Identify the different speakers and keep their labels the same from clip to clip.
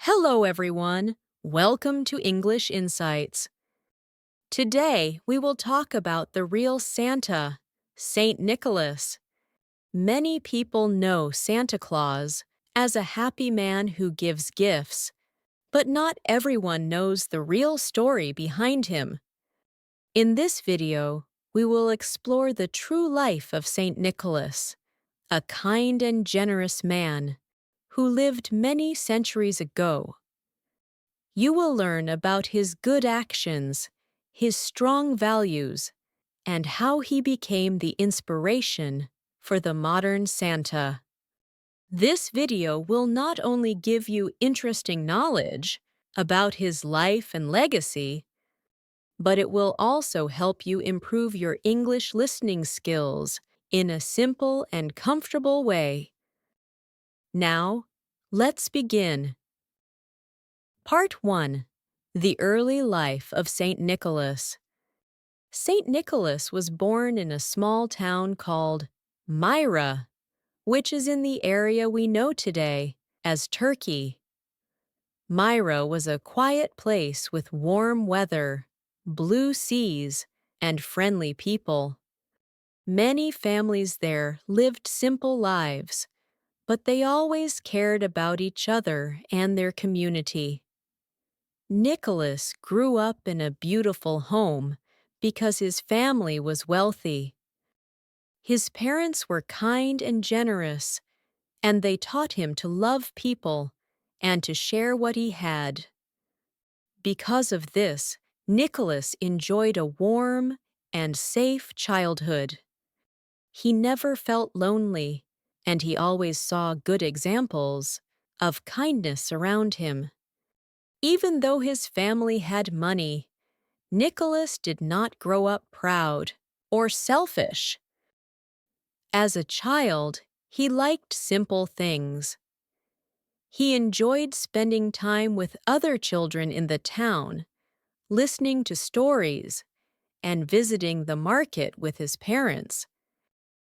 Speaker 1: Hello, everyone. Welcome to English Insights. Today, we will talk about the real Santa, Saint Nicholas. Many people know Santa Claus as a happy man who gives gifts, but not everyone knows the real story behind him. In this video, we will explore the true life of Saint Nicholas, a kind and generous man who lived many centuries ago. You will learn about his good actions, his strong values, and how he became the inspiration for the modern Santa. This video will not only give you interesting knowledge about his life and legacy, but it will also help you improve your English listening skills in a simple and comfortable way. Now, let's begin. Part 1. The Early Life of Saint Nicholas. Saint Nicholas was born in a small town called Myra, which is in the area we know today as Turkey. Myra was a quiet place with warm weather, blue seas, and friendly people. Many families there lived simple lives, but they always cared about each other and their community. Nicholas grew up in a beautiful home because his family was wealthy. His parents were kind and generous, and they taught him to love people and to share what he had. Because of this, Nicholas enjoyed a warm and safe childhood. He never felt lonely, and he always saw good examples of kindness around him. Even though his family had money, Nicholas did not grow up proud or selfish. As a child, he liked simple things. He enjoyed spending time with other children in the town, listening to stories, and visiting the market with his parents.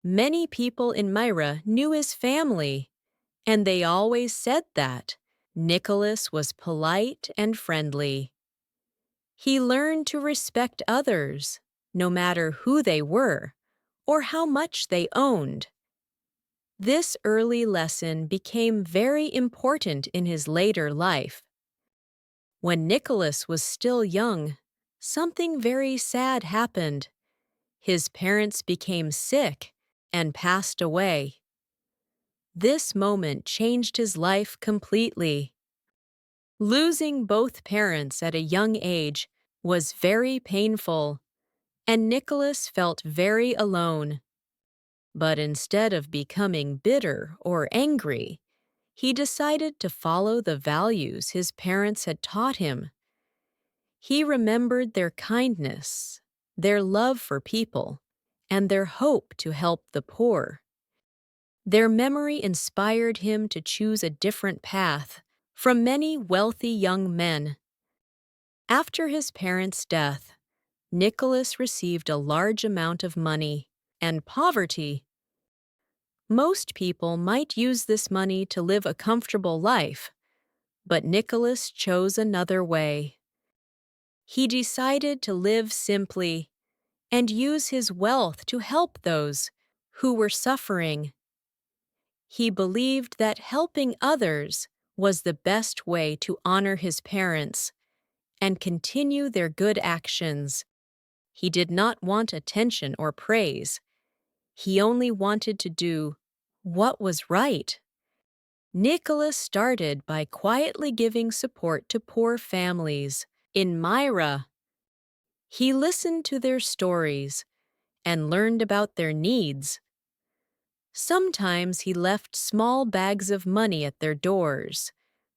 Speaker 1: Many people in Myra knew his family, and they always said that Nicholas was polite and friendly. He learned to respect others, no matter who they were or how much they owned. This early lesson became very important in his later life. When Nicholas was still young, something very sad happened. His parents became sick and passed away. This moment changed his life completely. Losing both parents at a young age was very painful, and Nicholas felt very alone. But instead of becoming bitter or angry, he decided to follow the values his parents had taught him. He remembered their kindness, their love for people, and their hope to help the poor. Their memory inspired him to choose a different path from many wealthy young men. After his parents' death, Nicholas received a large amount of money, and poverty. Most people might use this money to live a comfortable life, but Nicholas chose another way. He decided to live simply and use his wealth to help those who were suffering. He believed that helping others was the best way to honor his parents and continue their good actions. He did not want attention or praise. He only wanted to do what was right. Nicholas started by quietly giving support to poor families in Myra. He listened to their stories and learned about their needs. Sometimes he left small bags of money at their doors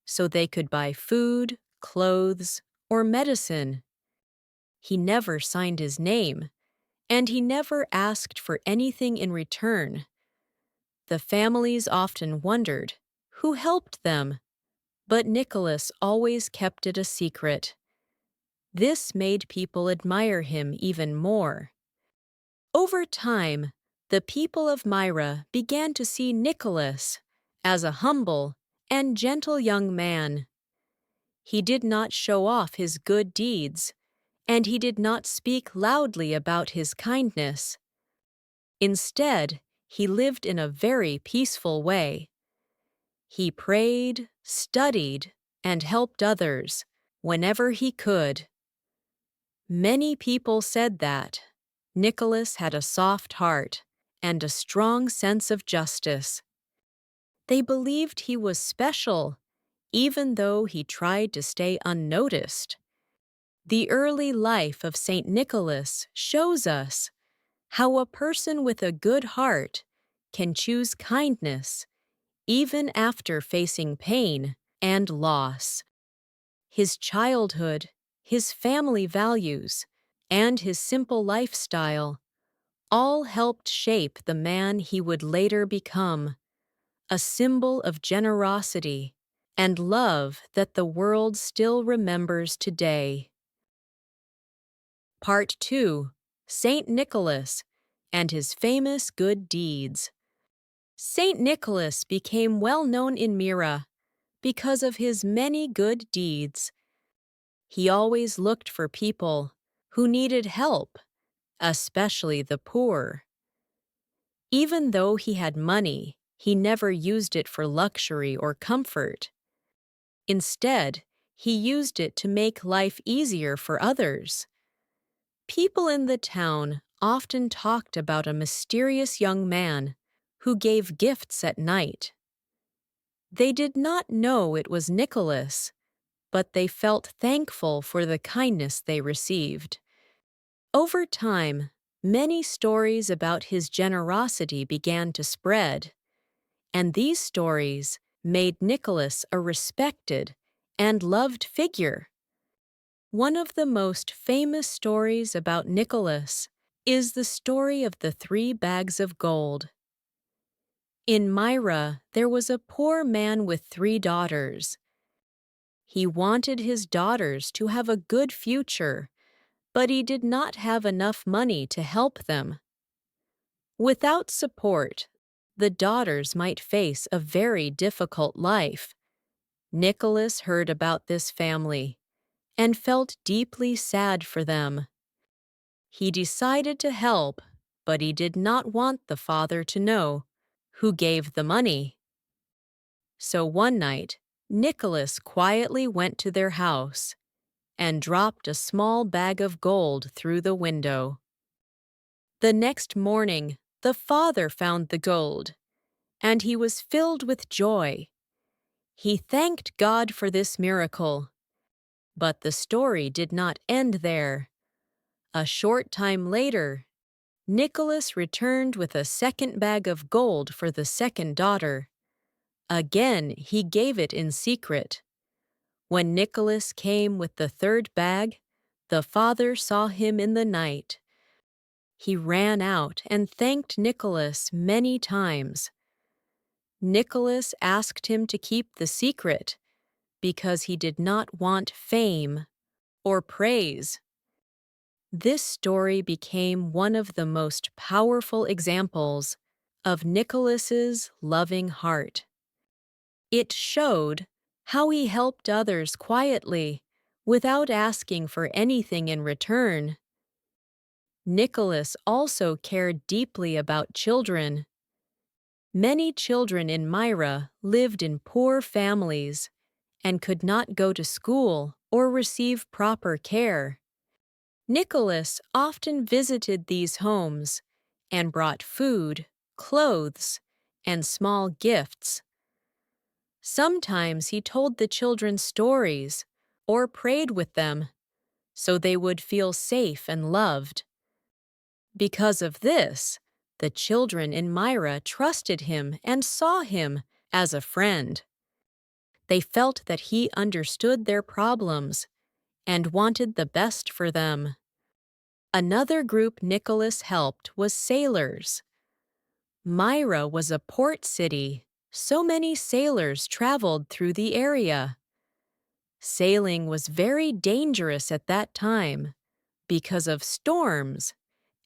Speaker 1: so they could buy food, clothes, or medicine. He never signed his name, and he never asked for anything in return. The families often wondered who helped them, but Nicholas always kept it a secret. This made people admire him even more. Over time, the people of Myra began to see Nicholas as a humble and gentle young man. He did not show off his good deeds, and he did not speak loudly about his kindness. Instead, he lived in a very peaceful way. He prayed, studied, and helped others whenever he could. Many people said that Nicholas had a soft heart and a strong sense of justice. They believed he was special, even though he tried to stay unnoticed. The early life of Saint Nicholas shows us how a person with a good heart can choose kindness even after facing pain and loss. His childhood, his family values, and his simple lifestyle all helped shape the man he would later become, a symbol of generosity and love that the world still remembers today. Part 2. Saint Nicholas and his famous good deeds. Saint Nicholas became well known in Myra because of his many good deeds. He always looked for people who needed help, especially the poor. Even though he had money, he never used it for luxury or comfort. Instead, he used it to make life easier for others. People in the town often talked about a mysterious young man who gave gifts at night. They did not know it was Nicholas, but they felt thankful for the kindness they received. Over time, many stories about his generosity began to spread, and these stories made Nicholas a respected and loved figure. One of the most famous stories about Nicholas is the story of the 3 bags of gold. In Myra, there was a poor man with 3 daughters. He wanted his daughters to have a good future, but he did not have enough money to help them. Without support, the daughters might face a very difficult life. Nicholas heard about this family and felt deeply sad for them. He decided to help, but he did not want the father to know who gave the money. So one night, Nicholas quietly went to their house and dropped a small bag of gold through the window. The next morning, the father found the gold, and he was filled with joy. He thanked God for this miracle. But the story did not end there. A short time later, Nicholas returned with a second bag of gold for the second daughter. Again, he gave it in secret. When Nicholas came with the third bag, the father saw him in the night. He ran out and thanked Nicholas many times. Nicholas asked him to keep the secret because he did not want fame or praise. This story became one of the most powerful examples of Nicholas's loving heart. It showed how he helped others quietly without asking for anything in return. Nicholas also cared deeply about children. Many children in Myra lived in poor families and could not go to school or receive proper care. Nicholas often visited these homes and brought food, clothes, and small gifts. Sometimes he told the children stories or prayed with them so they would feel safe and loved. Because of this, the children in Myra trusted him and saw him as a friend. They felt that he understood their problems and wanted the best for them. Another group Nicholas helped was sailors. Myra was a port city, so many sailors traveled through the area. Sailing was very dangerous at that time because of storms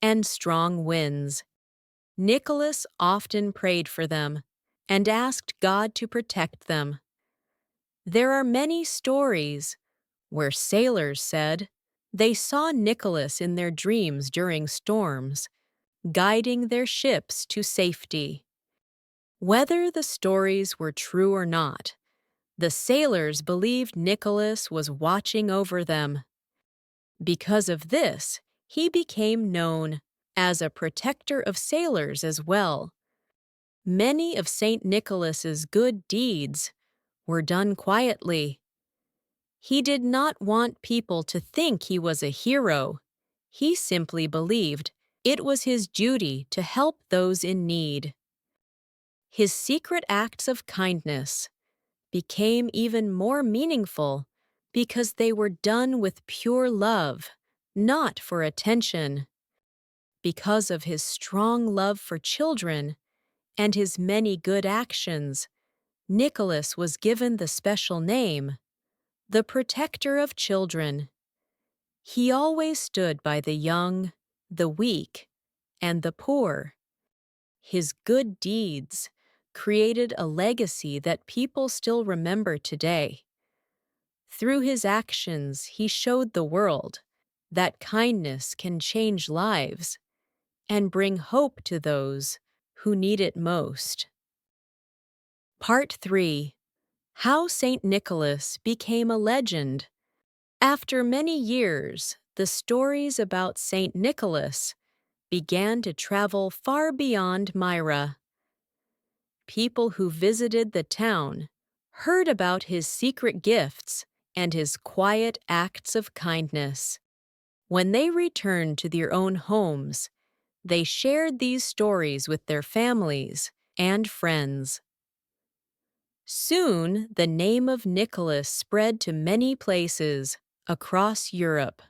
Speaker 1: and strong winds. Nicholas often prayed for them and asked God to protect them. There are many stories where sailors said they saw Nicholas in their dreams during storms, guiding their ships to safety. Whether the stories were true or not, the sailors believed Nicholas was watching over them. Because of this, he became known as a protector of sailors as well. Many of St. Nicholas's good deeds were done quietly. He did not want people to think he was a hero. He simply believed it was his duty to help those in need. His secret acts of kindness became even more meaningful because they were done with pure love, not for attention. Because of his strong love for children and his many good actions, Nicholas was given the special name, the Protector of Children. He always stood by the young, the weak, and the poor. His good deeds created a legacy that people still remember today. Through his actions, he showed the world that kindness can change lives and bring hope to those who need it most. Part 3. How St. Nicholas Became a Legend. After many years, the stories about St. Nicholas began to travel far beyond Myra. People who visited the town heard about his secret gifts and his quiet acts of kindness. When they returned to their own homes, they shared these stories with their families and friends. Soon, the name of Nicholas spread to many places across Europe.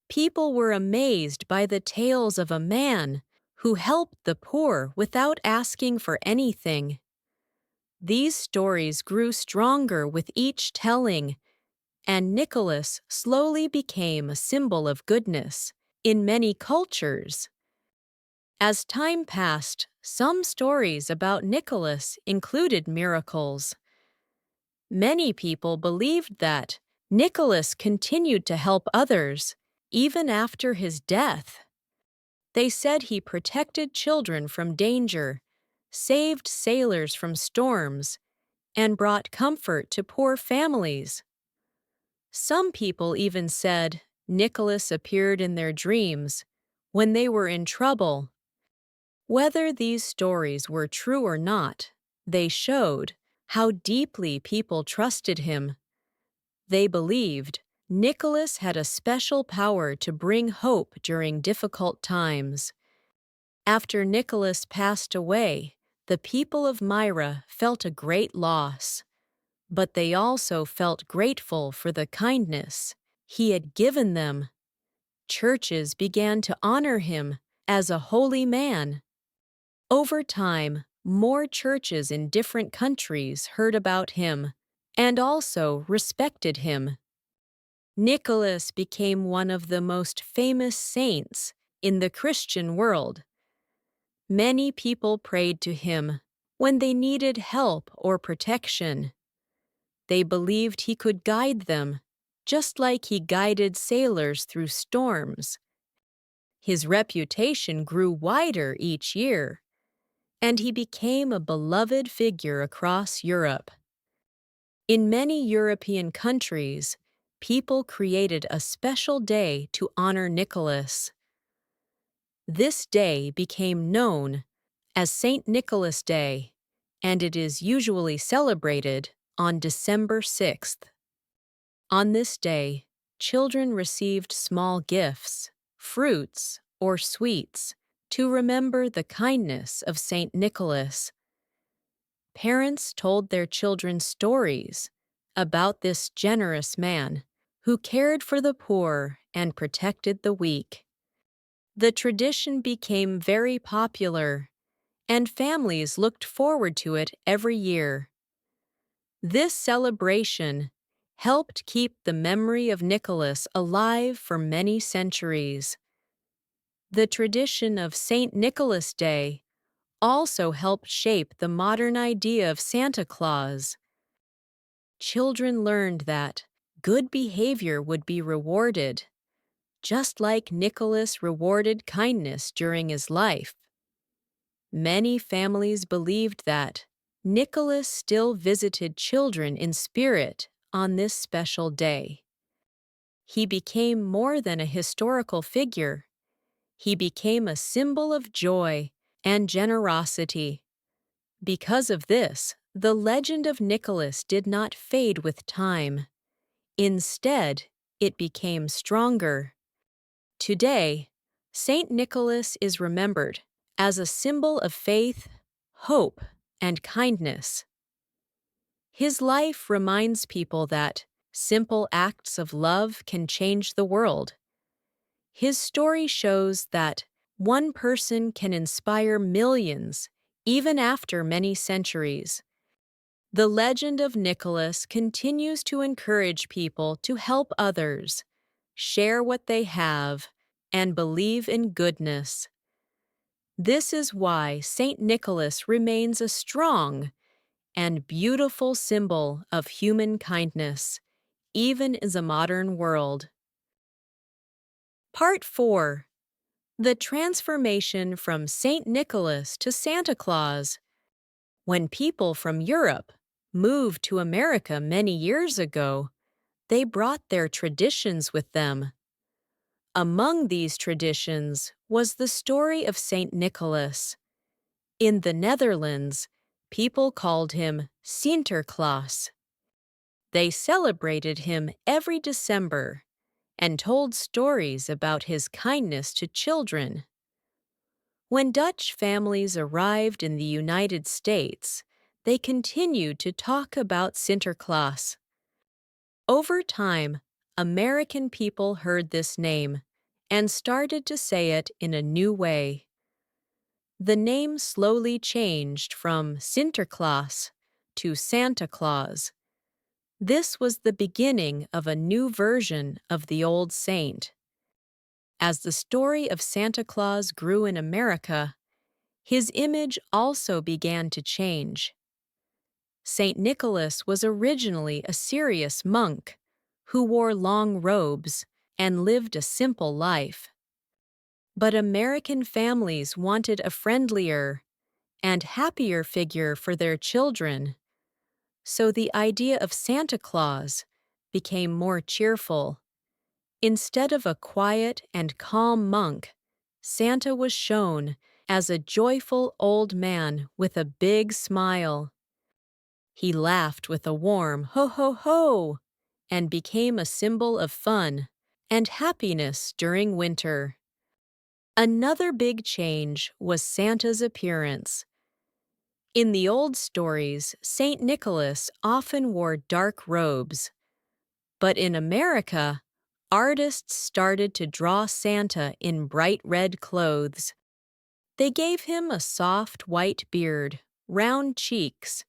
Speaker 1: People were amazed by the tales of a man who helped the poor without asking for anything. These stories grew stronger with each telling, and Nicholas slowly became a symbol of goodness in many cultures. As time passed, some stories about Nicholas included miracles. Many people believed that Nicholas continued to help others even after his death. They said he protected children from danger, saved sailors from storms, and brought comfort to poor families. Some people even said Nicholas appeared in their dreams when they were in trouble. Whether these stories were true or not, they showed how deeply people trusted him. They believed Nicholas had a special power to bring hope during difficult times. After Nicholas passed away, the people of Myra felt a great loss, but they also felt grateful for the kindness he had given them. Churches began to honor him as a holy man. Over time, more churches in different countries heard about him and also respected him. Nicholas became one of the most famous saints in the Christian world. Many people prayed to him when they needed help or protection. They believed he could guide them, just like he guided sailors through storms. His reputation grew wider each year, and he became a beloved figure across Europe. In many European countries, people created a special day to honor Nicholas. This day became known as St. Nicholas Day, and it is usually celebrated on December 6th. On this day, children received small gifts, fruits, or sweets to remember the kindness of St. Nicholas. Parents told their children stories about this generous man who cared for the poor and protected the weak. The tradition became very popular, and families looked forward to it every year. This celebration helped keep the memory of Nicholas alive for many centuries. The tradition of St. Nicholas Day also helped shape the modern idea of Santa Claus. children learned that good behavior would be rewarded, just like Nicholas rewarded kindness during his life. Many families believed that Nicholas still visited children in spirit on this special day. He became more than a historical figure. He became a symbol of joy and generosity. Because of this, the legend of Nicholas did not fade with time. Instead, it became stronger. Today, Saint Nicholas is remembered as a symbol of faith, hope, and kindness. His life reminds people that simple acts of love can change the world. His story shows that one person can inspire millions, even after many centuries. The legend of Nicholas continues to encourage people to help others, share what they have, and believe in goodness. This is why Saint Nicholas remains a strong and beautiful symbol of human kindness, even in the modern world. Part 4. The transformation from Saint Nicholas to Santa Claus. When people from Europe moved to America many years ago, they brought their traditions with them. Among these traditions was the story of Saint Nicholas. In the Netherlands, people called him Sinterklaas. They celebrated him every December and told stories about his kindness to children. When Dutch families arrived in the United States, they continued to talk about Sinterklaas. Over time, American people heard this name and started to say it in a new way. The name slowly changed from Sinterklaas to Santa Claus. This was the beginning of a new version of the old saint. As the story of Santa Claus grew in America, his image also began to change. Saint Nicholas was originally a serious monk who wore long robes and lived a simple life. But American families wanted a friendlier and happier figure for their children, so the idea of Santa Claus became more cheerful. Instead of a quiet and calm monk, Santa was shown as a joyful old man with a big smile. He laughed with a warm "ho ho ho" and became a symbol of fun and happiness during winter. Another big change was Santa's appearance. In the old stories, Saint Nicholas often wore dark robes. But in America, artists started to draw Santa in bright red clothes. They gave him a soft white beard, round cheeks,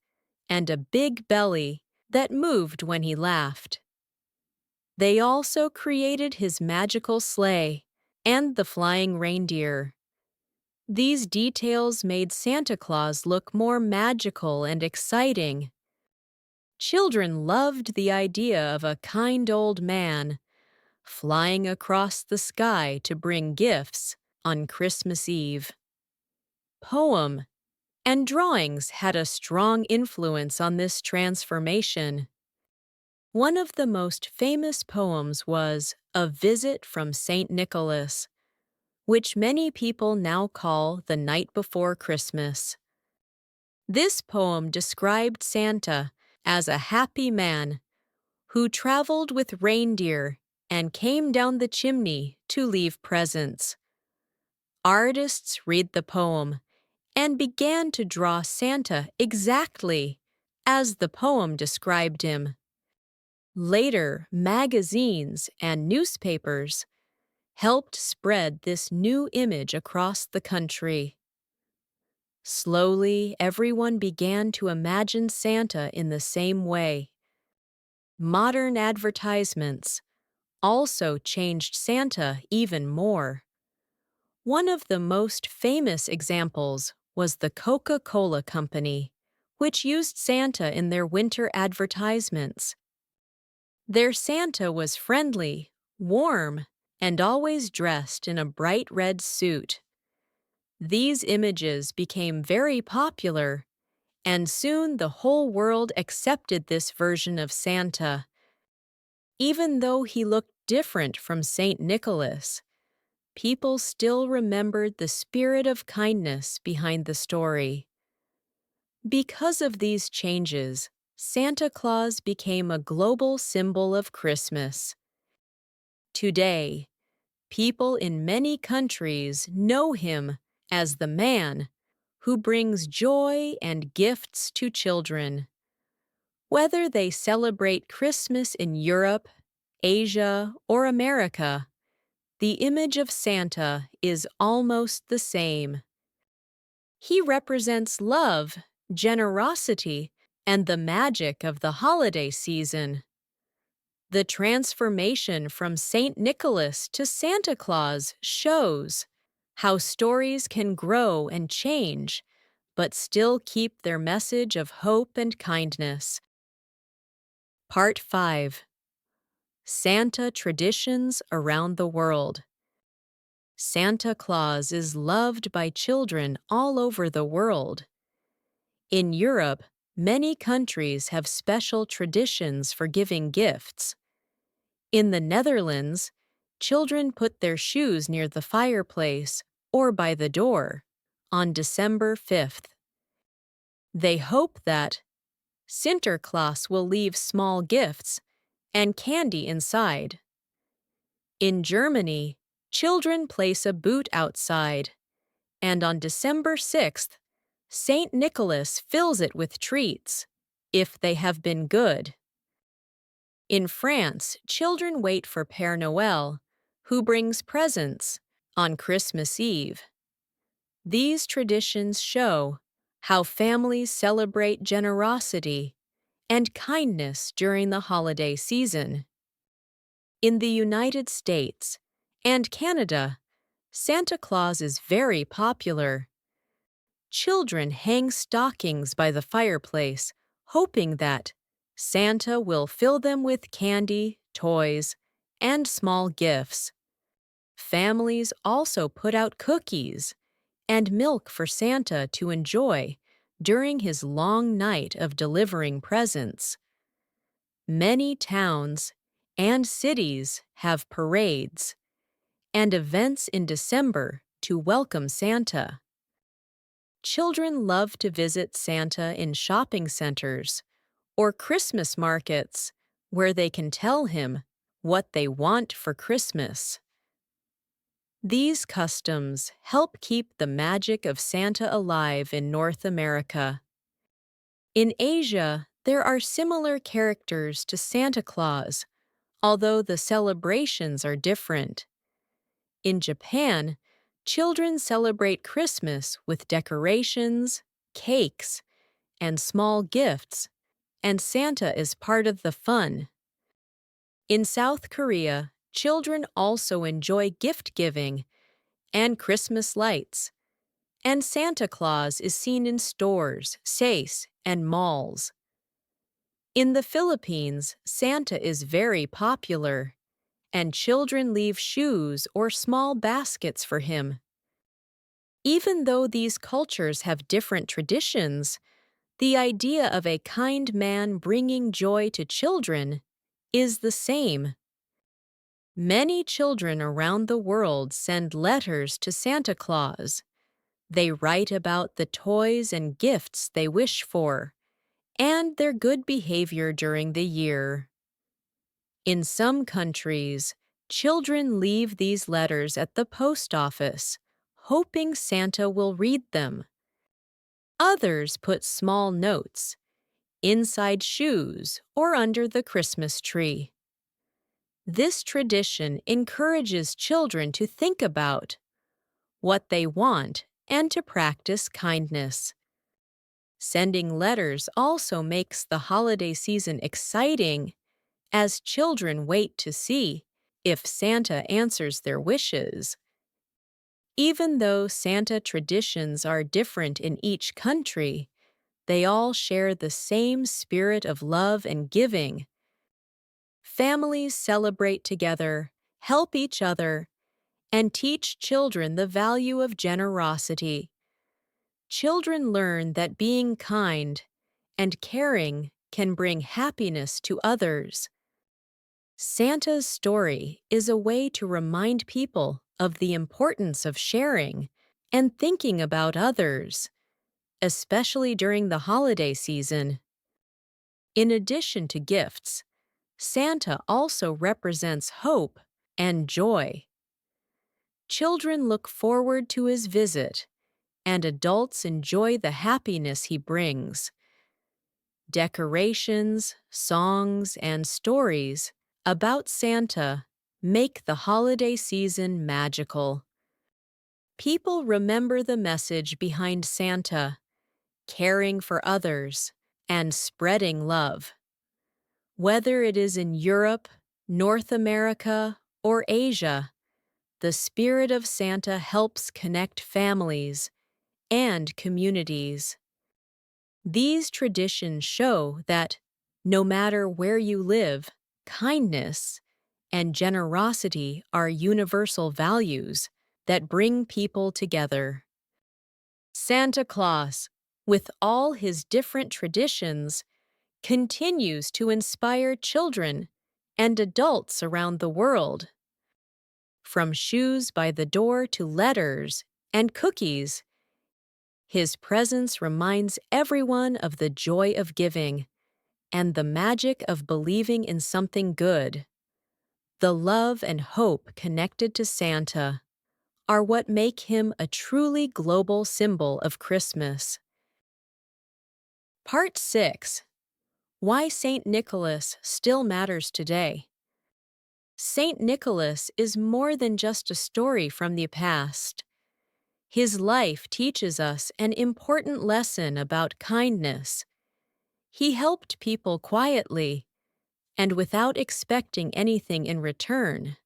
Speaker 1: and a big belly that moved when he laughed. They also created his magical sleigh and the flying reindeer. These details made Santa Claus look more magical and exciting. Children loved the idea of a kind old man flying across the sky to bring gifts on Christmas Eve. Poem and drawings had a strong influence on this transformation. One of the most famous poems was A Visit from St. Nicholas, which many people now call The Night Before Christmas. This poem described Santa as a happy man who traveled with reindeer and came down the chimney to leave presents. Artists read the poem and began to draw Santa exactly as the poem described him. Later, magazines and newspapers helped spread this new image across the country. Slowly, everyone began to imagine Santa in the same way. Modern advertisements also changed Santa even more. One of the most famous examples was the Coca-Cola Company, which used Santa in their winter advertisements. Their Santa was friendly, warm, and always dressed in a bright red suit. These images became very popular, and soon the whole world accepted this version of Santa. Even though he looked different from Saint Nicholas, people still remembered the spirit of kindness behind the story. Because of these changes, Santa Claus became a global symbol of Christmas. Today, people in many countries know him as the man who brings joy and gifts to children. Whether they celebrate Christmas in Europe, Asia, or America, the image of Santa is almost the same. He represents love, generosity, and the magic of the holiday season. The transformation from Saint Nicholas to Santa Claus shows how stories can grow and change, but still keep their message of hope and kindness. Part 5. Santa Traditions Around the World. Santa Claus is loved by children all over the world. In Europe, many countries have special traditions for giving gifts. In the Netherlands, children put their shoes near the fireplace or by the door on December 5th. They hope that Sinterklaas will leave small gifts and candy inside. In Germany, children place a boot outside, and on December 6th, Saint Nicholas fills it with treats, if they have been good. In France, children wait for Père Noël, who brings presents, on Christmas Eve. These traditions show how families celebrate generosity and kindness during the holiday season. In the United States and Canada, Santa Claus is very popular. Children hang stockings by the fireplace, hoping that Santa will fill them with candy, toys, and small gifts. Families also put out cookies and milk for Santa to enjoy during his long night of delivering presents. Many towns and cities have parades and events in December to welcome Santa. Children love to visit Santa in shopping centers or Christmas markets where they can tell him what they want for Christmas. These customs help keep the magic of Santa alive in North America. In Asia, there are similar characters to Santa Claus, although the celebrations are different. In Japan, children celebrate Christmas with decorations, cakes, and small gifts, and Santa is part of the fun. In South Korea, children also enjoy gift-giving and Christmas lights, and Santa Claus is seen in stores, sei's, and malls. In the Philippines, Santa is very popular, and children leave shoes or small baskets for him. Even though these cultures have different traditions, the idea of a kind man bringing joy to children is the same. Many children around the world send letters to Santa Claus. They write about the toys and gifts they wish for, and their good behavior during the year. In some countries, children leave these letters at the post office, hoping Santa will read them. Others put small notes inside shoes or under the Christmas tree. This tradition encourages children to think about what they want and to practice kindness. Sending letters also makes the holiday season exciting, as children wait to see if Santa answers their wishes. Even though Santa traditions are different in each country, They all share the same spirit of love and giving. Families celebrate together, help each other, and teach children the value of generosity. Children learn that being kind and caring can bring happiness to others. Santa's story is a way to remind people of the importance of sharing and thinking about others, especially during the holiday season. In addition to gifts, Santa also represents hope and joy. Children look forward to his visit, and adults enjoy the happiness he brings. Decorations, songs, and stories about Santa make the holiday season magical. People remember the message behind Santa, caring for others and spreading love. Whether it is in Europe, North America, or Asia, the spirit of Santa helps connect families and communities. These traditions show that, no matter where you live, kindness and generosity are universal values that bring people together. Santa Claus, with all his different traditions, continues to inspire children and adults around the world. From shoes by the door to letters and cookies, his presence reminds everyone of the joy of giving and the magic of believing in something good. The love and hope connected to Santa are what make him a truly global symbol of Christmas. Part 6. Why Saint Nicholas Still Matters Today. Saint Nicholas is more than just a story from the past. His life teaches us an important lesson about kindness. He helped people quietly and without expecting anything in return.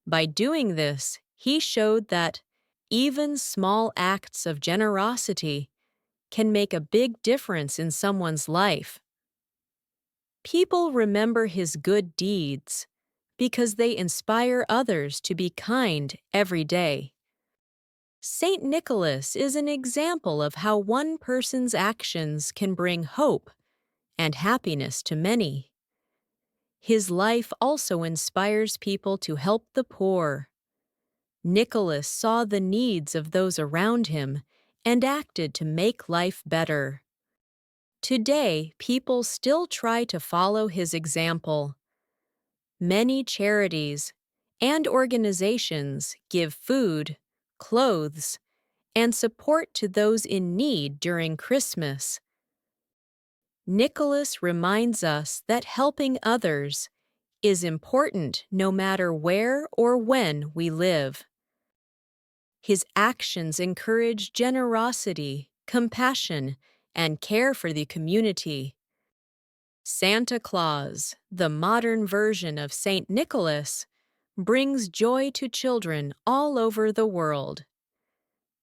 Speaker 1: By doing this, he showed that even small acts of generosity can make a big difference in someone's life. People remember his good deeds because they inspire others to be kind every day. Saint Nicholas is an example of how one person's actions can bring hope and happiness to many. His life also inspires people to help the poor. Nicholas saw the needs of those around him and acted to make life better. Today, people still try to follow his example. Many charities and organizations give food, clothes, and support to those in need during Christmas. Nicholas reminds us that helping others is important no matter where or when we live. His actions encourage generosity, compassion, and care for the community. Santa Claus, the modern version of Saint Nicholas, brings joy to children all over the world.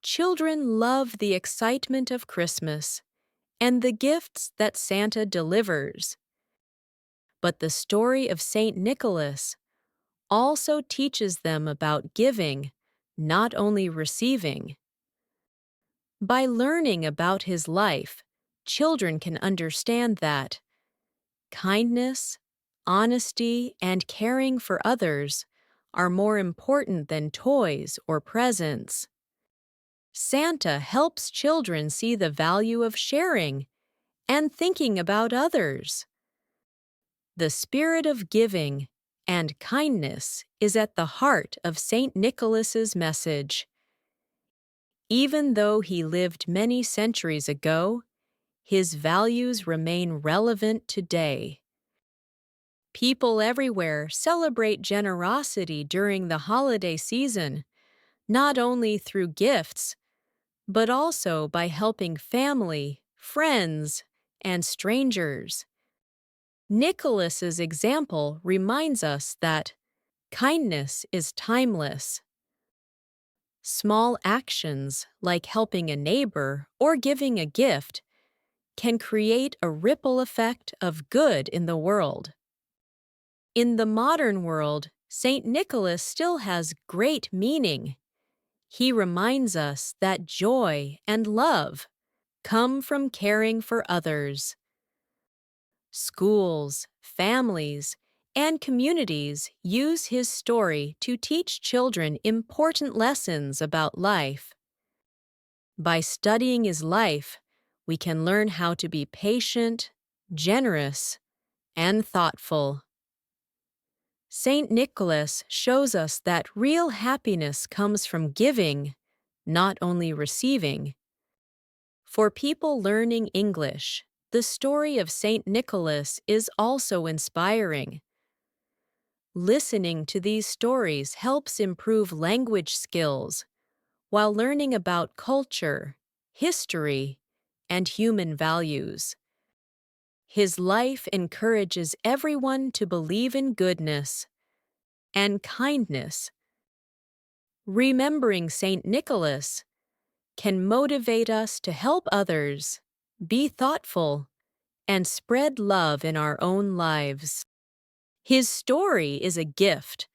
Speaker 1: Children love the excitement of Christmas and the gifts that Santa delivers. But the story of Saint Nicholas also teaches them about giving, not only receiving. By learning about his life, children can understand that kindness, honesty, and caring for others are more important than toys or presents. Santa helps children see the value of sharing and thinking about others. The spirit of giving and kindness is at the heart of Saint Nicholas's message. Even though he lived many centuries ago, his values remain relevant today. People everywhere celebrate generosity during the holiday season, not only through gifts, but also by helping family, friends, and strangers. Nicholas's example reminds us that kindness is timeless. Small actions like helping a neighbor or giving a gift can create a ripple effect of good in the world. In the modern world, St. Nicholas still has great meaning. He reminds us that joy and love come from caring for others. Schools, families, and communities use his story to teach children important lessons about life. By studying his life, we can learn how to be patient, generous, and thoughtful. Saint Nicholas shows us that real happiness comes from giving, not only receiving. For people learning English, the story of Saint Nicholas is also inspiring. Listening to these stories helps improve language skills, while learning about culture, history, and human values. His life encourages everyone to believe in goodness and kindness. Remembering Saint Nicholas can motivate us to help others, be thoughtful, and spread love in our own lives. His story is a gift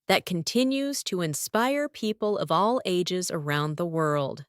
Speaker 1: that continues to inspire people of all ages around the world.